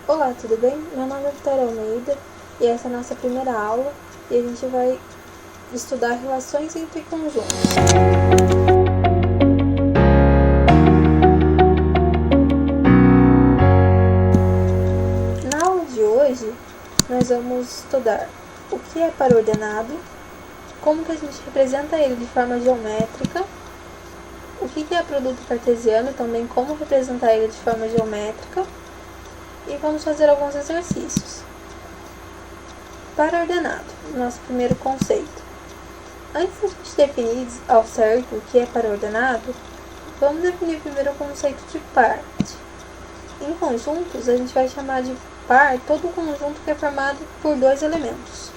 Olá, tudo bem? Meu nome é Vitória Almeida e essa é a nossa primeira aula e a gente vai estudar relações entre conjuntos. Na aula de hoje, nós vamos estudar o que é par ordenado, como que a gente representa ele de forma geométrica, o que é produto cartesiano, também como representar ele de forma geométrica, e vamos fazer alguns exercícios. Par ordenado, nosso primeiro conceito. Antes de a gente definir ao certo o que é par ordenado, vamos definir primeiro o conceito de par. Em conjuntos, a gente vai chamar de par todo conjunto que é formado por dois elementos.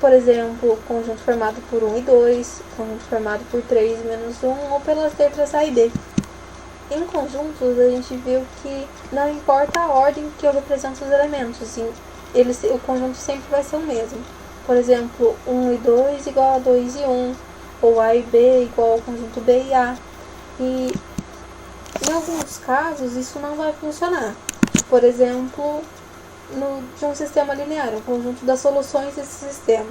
Por exemplo, conjunto formado por 1 e 2, conjunto formado por 3 e menos 1, ou pelas letras A e B. Em conjuntos, a gente viu que não importa a ordem que eu represento os elementos, o conjunto sempre vai ser o mesmo. Por exemplo, 1 e 2 igual a 2 e 1, ou A e B igual ao conjunto B e A. E em alguns casos isso não vai funcionar. Por exemplo, de um sistema linear, o conjunto das soluções desse sistema.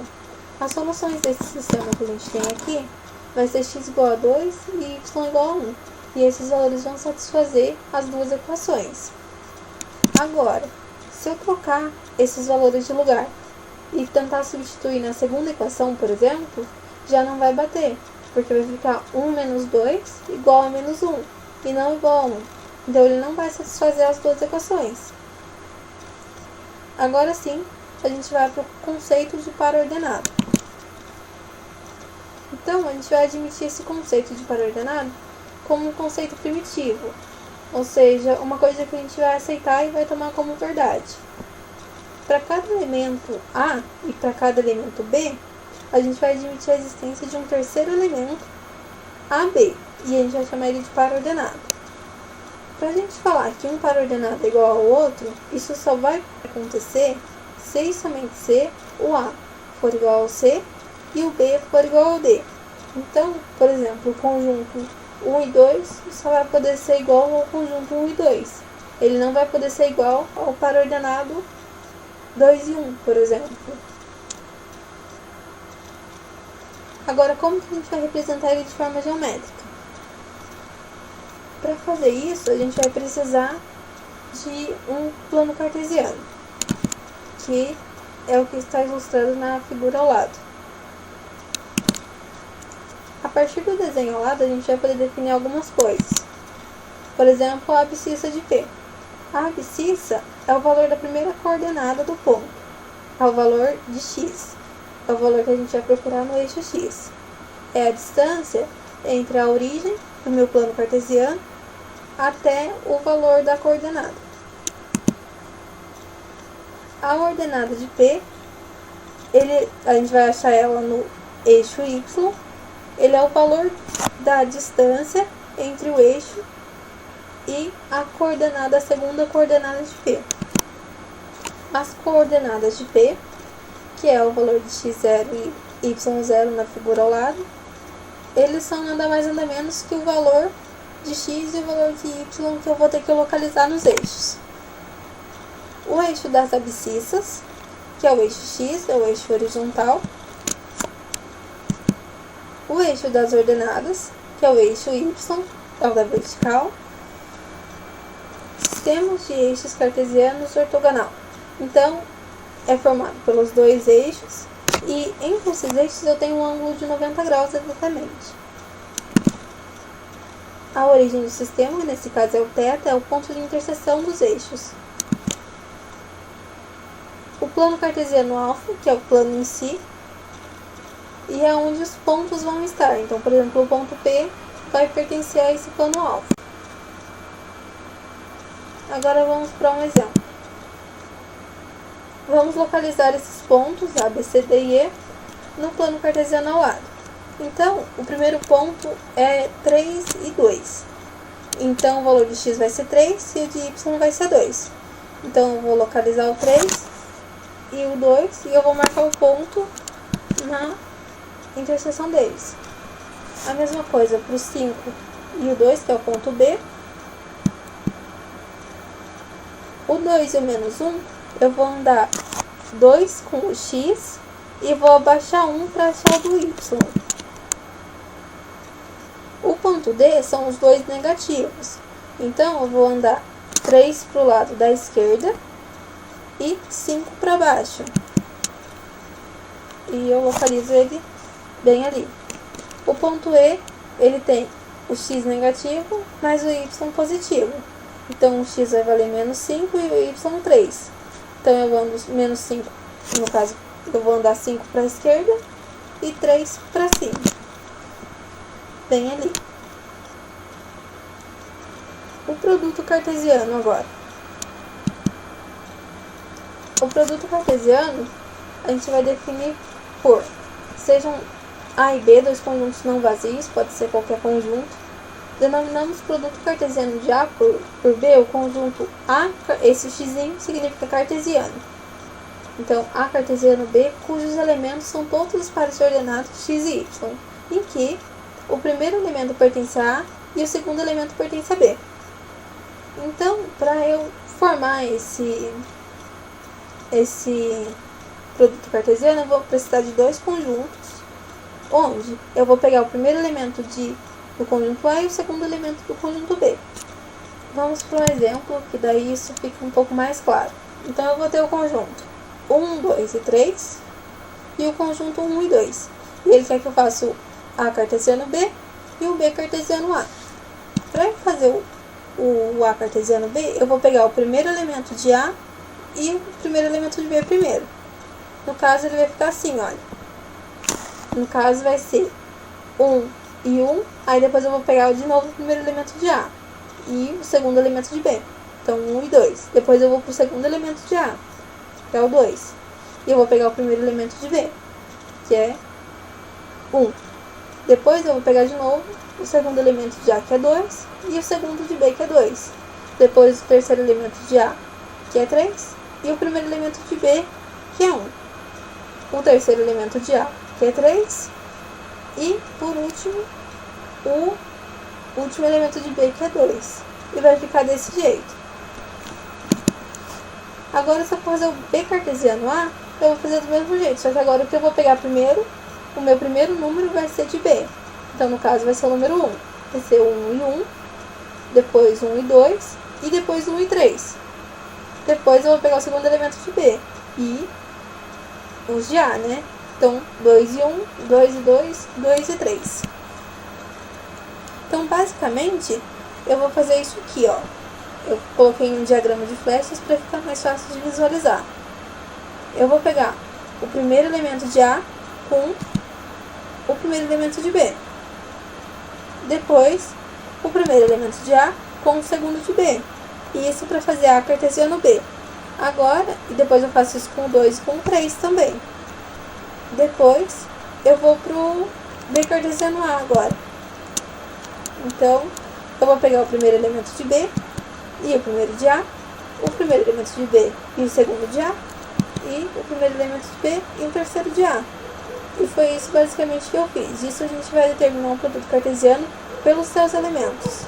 As soluções desse sistema que a gente tem aqui vai ser x igual a 2 e y igual a 1. E esses valores vão satisfazer as duas equações. Agora, se eu trocar esses valores de lugar e tentar substituir na segunda equação, por exemplo, já não vai bater, porque vai ficar 1 menos 2 igual a menos 1, e não igual a 1. Então, ele não vai satisfazer as duas equações. Agora sim, a gente vai para o conceito de par ordenado. Então, a gente vai admitir esse conceito de par ordenado como um conceito primitivo, ou seja, uma coisa que a gente vai aceitar e vai tomar como verdade. Para cada elemento A e para cada elemento B, a gente vai admitir a existência de um terceiro elemento, AB, e a gente vai chamar ele de par ordenado. Para a gente falar que um par ordenado é igual ao outro, isso só vai acontecer se e somente se o A for igual ao C e o B for igual ao D. Então, por exemplo, o conjunto 1 e 2 só vai poder ser igual ao conjunto 1 e 2. Ele não vai poder ser igual ao par ordenado 2 e 1, por exemplo. Agora, como que a gente vai representar ele de forma geométrica? Para fazer isso, a gente vai precisar de um plano cartesiano, que é o que está ilustrado na figura ao lado. A partir do desenho ao lado, a gente vai poder definir algumas coisas. Por exemplo, a abscissa de P. A abscissa é o valor da primeira coordenada do ponto. É o valor de x. É o valor que a gente vai procurar no eixo x. É a distância entre a origem do meu plano cartesiano até o valor da coordenada. A ordenada de P, a gente vai achar ela no eixo y. Ele é o valor da distância entre o eixo e a segunda coordenada de P. As coordenadas de P, que é o valor de x0 e y0 na figura ao lado, eles são nada mais nada menos que o valor de x e o valor de y que eu vou ter que localizar nos eixos. O eixo das abscissas, que é o eixo x, é o eixo horizontal. O eixo das ordenadas, que é o eixo y, é o da vertical. Sistemas de eixos cartesianos ortogonal. Então, é formado pelos dois eixos e entre esses eixos eu tenho um ângulo de 90 graus exatamente. A origem do sistema, nesse caso é o θ, é o ponto de interseção dos eixos. O plano cartesiano alfa, que é o plano em si, e é onde os pontos vão estar. Então, por exemplo, o ponto P vai pertencer a esse plano alfa. Agora vamos para um exemplo. Vamos localizar esses pontos, A, B, C, D e E, no plano cartesiano ao lado. Então, o primeiro ponto é 3 e 2. Então, o valor de x vai ser 3 e o de y vai ser 2. Então, eu vou localizar o 3 e o 2 e eu vou marcar o ponto na interseção deles. A mesma coisa para o 5 e o 2, que é o ponto B. O 2 e o menos 1, eu vou andar 2 com o x e vou abaixar 1 para achar o do y. O ponto D são os dois negativos. Então, eu vou andar 3 para o lado da esquerda e 5 para baixo. E eu localizo ele bem ali. O ponto E, ele tem o x negativo mais o y positivo. Então, o x vai valer menos 5 e o y 3. Então, eu ando menos 5, no caso, eu vou andar 5 para a esquerda e 3 para cima. Bem ali. O produto cartesiano agora. O produto cartesiano, a gente vai definir por, sejam A e B, dois conjuntos não vazios, pode ser qualquer conjunto. Denominamos produto cartesiano de A por B, o conjunto A, esse x significa cartesiano. Então, A cartesiano B, cujos elementos são todos os pares ordenados x e y, em que o primeiro elemento pertence a A e o segundo elemento pertence a B. Então, para eu formar esse produto cartesiano, eu vou precisar de dois conjuntos, onde eu vou pegar o primeiro elemento do conjunto A e o segundo elemento do conjunto B. Vamos para um exemplo, que daí isso fica um pouco mais claro. Então, eu vou ter o conjunto 1, 2 e 3 e o conjunto 1 e 2. E ele quer que eu faça o A cartesiano B e o B cartesiano A. Para eu fazer o A cartesiano B, eu vou pegar o primeiro elemento de A e o primeiro elemento de B primeiro. No caso, ele vai ficar assim, olha. No caso, vai ser 1 e 1, aí depois eu vou pegar de novo o primeiro elemento de A e o segundo elemento de B. Então, 1 e 2. Depois eu vou para o segundo elemento de A, que é o 2. E eu vou pegar o primeiro elemento de B, que é 1. Depois eu vou pegar de novo o segundo elemento de A, que é 2, e o segundo de B, que é 2. Depois o terceiro elemento de A, que é 3, e o primeiro elemento de B, que é 1. O terceiro elemento de A, que é 3, e, por último, o último elemento de B, que é 2. E vai ficar desse jeito. Agora, se eu for fazer o B cartesiano A, eu vou fazer do mesmo jeito, só que agora o que eu vou pegar primeiro, o meu primeiro número vai ser de B. Então, no caso, vai ser o número 1. Vai ser 1 e 1, depois 1 e 2, e depois 1 e 3. Depois eu vou pegar o segundo elemento de B e os de A, né? Então, 2 e 1, 2 e 2, 2 e 3. Então, basicamente, eu vou fazer isso aqui, ó. Eu coloquei um diagrama de flechas para ficar mais fácil de visualizar. Eu vou pegar o primeiro elemento de A com o primeiro elemento de B. Depois, o primeiro elemento de A com o segundo de B. E isso para fazer A cartesiano B. Agora, e depois eu faço isso com o 2 e com o 3 também. Depois, eu vou pro B cartesiano A agora. Então, eu vou pegar o primeiro elemento de B e o primeiro de A, o primeiro elemento de B e o segundo de A, e o primeiro elemento de B e o terceiro de A. E foi isso basicamente que eu fiz. Isso a gente vai determinar um produto cartesiano pelos seus elementos.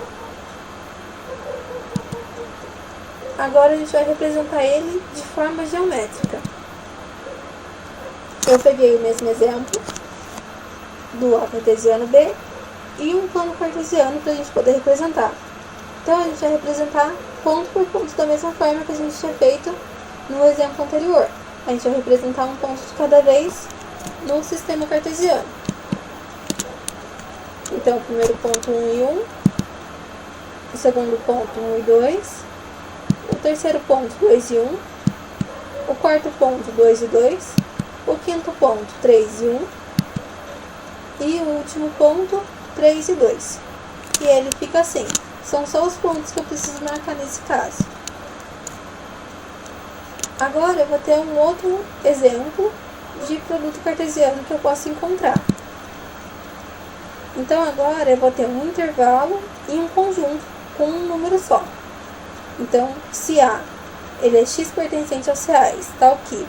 Agora a gente vai representar ele de forma geométrica. Eu peguei o mesmo exemplo do A cartesiano B e um plano cartesiano para a gente poder representar. Então a gente vai representar ponto por ponto da mesma forma que a gente tinha feito no exemplo anterior. A gente vai representar um ponto de cada vez no sistema cartesiano. Então, o primeiro ponto 1 e 1, o segundo ponto 1 e 2, o terceiro ponto 2 e 1, o quarto ponto 2 e 2, o quinto ponto 3 e 1 e o último ponto 3 e 2. E ele fica assim. São só os pontos que eu preciso marcar nesse caso. Agora eu vou ter um outro exemplo de produto cartesiano que eu posso encontrar. Então agora eu vou ter um intervalo e um conjunto com um número só. Então, se A ele é x pertencente aos reais, tal que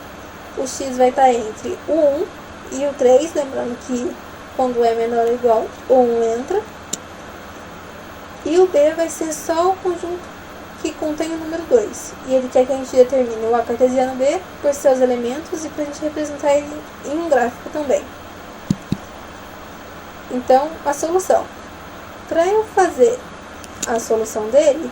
o x vai estar entre o 1 e o 3, lembrando que quando é menor ou igual, o 1 entra. E o B vai ser só o conjunto que contém o número 2. E ele quer que a gente determine o A cartesiano B por seus elementos e para a gente representar ele em um gráfico também. Então, a solução. Para eu fazer a solução dele,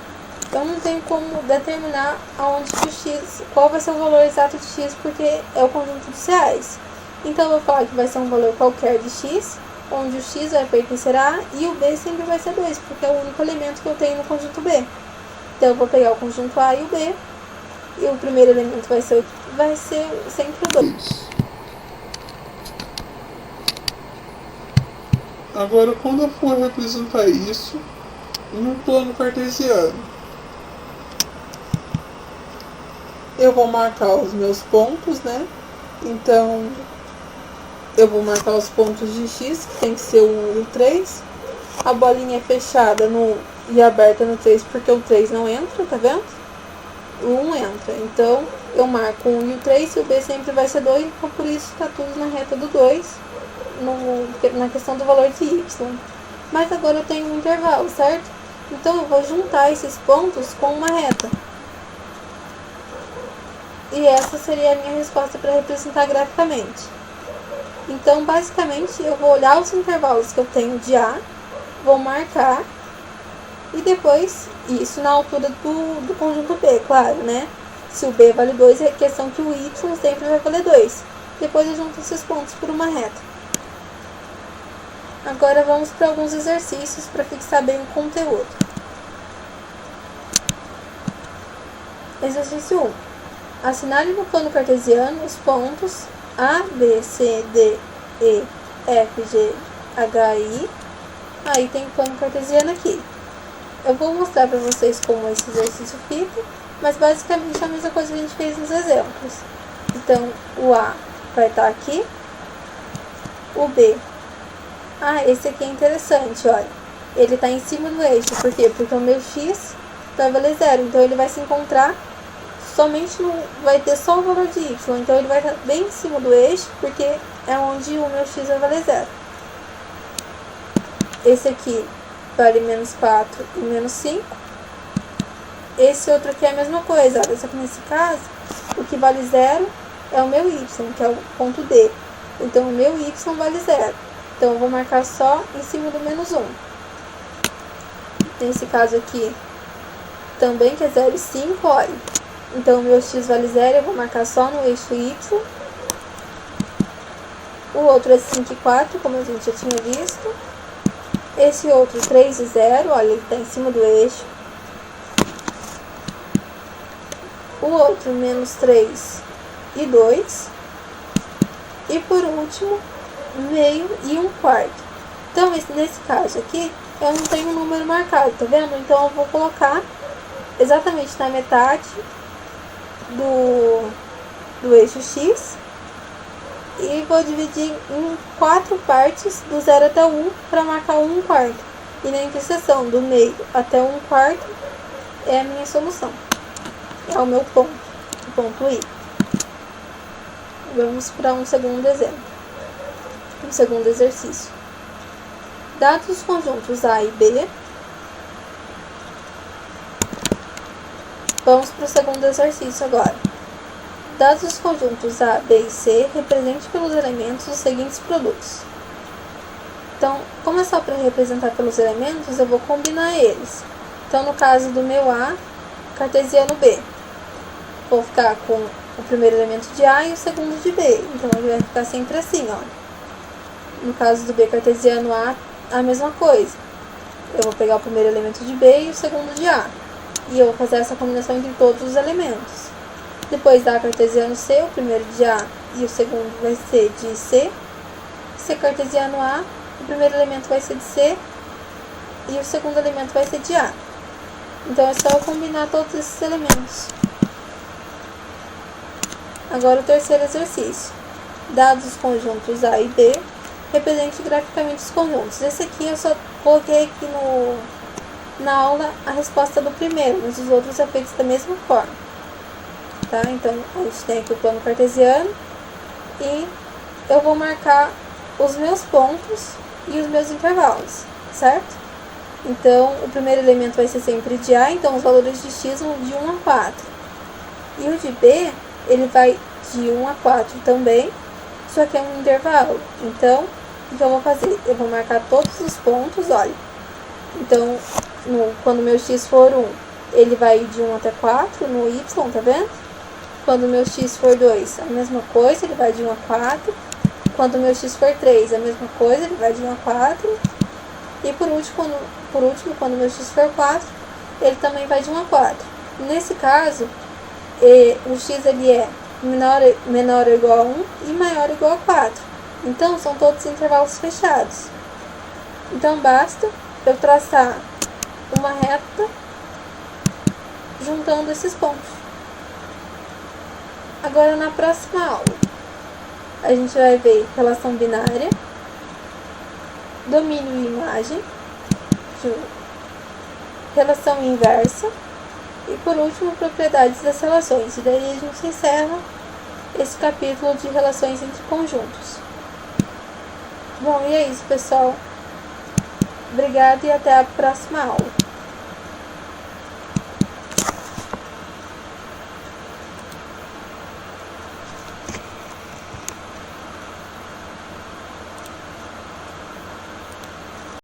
eu não tenho como determinar aonde que o x, qual vai ser o valor exato de x, porque é o conjunto dos reais. Então, eu vou falar que vai ser um valor qualquer de x, onde o x vai pertencer a A e o B sempre vai ser 2, porque é o único elemento que eu tenho no conjunto B. Então, eu vou pegar o conjunto A e o B, e o primeiro elemento vai ser sempre o 2. Agora, quando eu for representar isso em um plano cartesiano, eu vou marcar os meus pontos, né? Então, eu vou marcar os pontos de x, que tem que ser o 1 e o 3. A bolinha é fechada e aberta no 3, porque o 3 não entra, tá vendo? O 1 entra. Então, eu marco o 1 e o 3, e o B sempre vai ser 2, então por isso está tudo na reta do 2, na questão do valor de y. Mas agora eu tenho um intervalo, certo? Então, eu vou juntar esses pontos com uma reta. E essa seria a minha resposta para representar graficamente. Então, basicamente, eu vou olhar os intervalos que eu tenho de A, vou marcar, e depois, isso na altura do conjunto B, claro, né? Se o B vale 2, é questão que o Y sempre vai valer 2. Depois eu junto esses pontos por uma reta. Agora vamos para alguns exercícios para fixar bem o conteúdo. Exercício 1. Assinale no plano cartesiano os pontos A, B, C, D, E, F, G, H, I. Aí tem o plano cartesiano aqui. Eu vou mostrar para vocês como esse exercício fica, mas basicamente é a mesma coisa que a gente fez nos exemplos. Então, o A vai estar aqui, o B. Esse aqui é interessante, olha. Ele está em cima do eixo, por quê? Porque o meu x vai valer 0, então ele vai se encontrar somente vai ter só o valor de y, então ele vai estar bem em cima do eixo, porque é onde o meu x vai valer 0. Esse aqui vale menos 4 e menos 5. Esse outro aqui é a mesma coisa, olha, só que nesse caso, o que vale 0 é o meu y, que é o ponto D. Então, o meu y vale 0. Então, eu vou marcar só em cima do menos 1. Nesse caso aqui, também que é 0 e 5, olha. Então, o meu x vale 0, eu vou marcar só no eixo y. O outro é 5 e 4, como a gente já tinha visto. Esse outro, 3 e 0, olha, ele está em cima do eixo. O outro, menos 3 e 2. E por último, meio e 1/4. Então, nesse caso aqui, eu não tenho um número marcado, tá vendo? Então, eu vou colocar exatamente na metade do eixo x e vou dividir em 4 partes do 0 até o 1 para marcar o 1/4. E na interseção do meio até o 1/4 é a minha solução. É o meu ponto, o ponto I. Vamos para um segundo exemplo. Um segundo exercício. Dados os conjuntos A e B, vamos para o segundo exercício agora. Dados os conjuntos A, B e C, represente pelos elementos os seguintes produtos. Então, como é só para representar pelos elementos, eu vou combinar eles. Então, no caso do meu A, cartesiano B, vou ficar com o primeiro elemento de A e o segundo de B. Então, ele vai ficar sempre assim, ó. No caso do B cartesiano A mesma coisa. Eu vou pegar o primeiro elemento de B e o segundo de A. E eu vou fazer essa combinação entre todos os elementos. Depois da cartesiano C, o primeiro de A e o segundo vai ser de C. C cartesiano A, o primeiro elemento vai ser de C e o segundo elemento vai ser de A. Então, é só eu combinar todos esses elementos. Agora, o terceiro exercício. Dados os conjuntos A e B, represente graficamente os conjuntos. Esse aqui eu só coloquei aqui na aula a resposta do primeiro, mas os outros é feito da mesma forma. Tá? Então, a gente tem aqui o plano cartesiano e eu vou marcar os meus pontos e os meus intervalos, certo? Então, o primeiro elemento vai ser sempre de A, então os valores de x vão de 1 a 4. E o de B, ele vai de 1 a 4 também, só que é um intervalo. Então, o que eu vou fazer? Eu vou marcar todos os pontos, olha. Então, quando meu x for 1, ele vai de 1 até 4 no y, tá vendo? Quando meu x for 2, a mesma coisa, ele vai de 1 a 4. Quando meu x for 3, a mesma coisa, ele vai de 1 a 4. E por último, quando meu x for 4, ele também vai de 1 a 4. Nesse caso, o x ele é menor ou igual a 1 e maior ou igual a 4. Então, são todos intervalos fechados. Então, basta eu traçar uma reta juntando esses pontos. Agora, na próxima aula, a gente vai ver relação binária, domínio e imagem, relação inversa e, por último, propriedades das relações. E daí a gente encerra esse capítulo de relações entre conjuntos. Bom, e é isso, pessoal. Obrigada e até a próxima aula.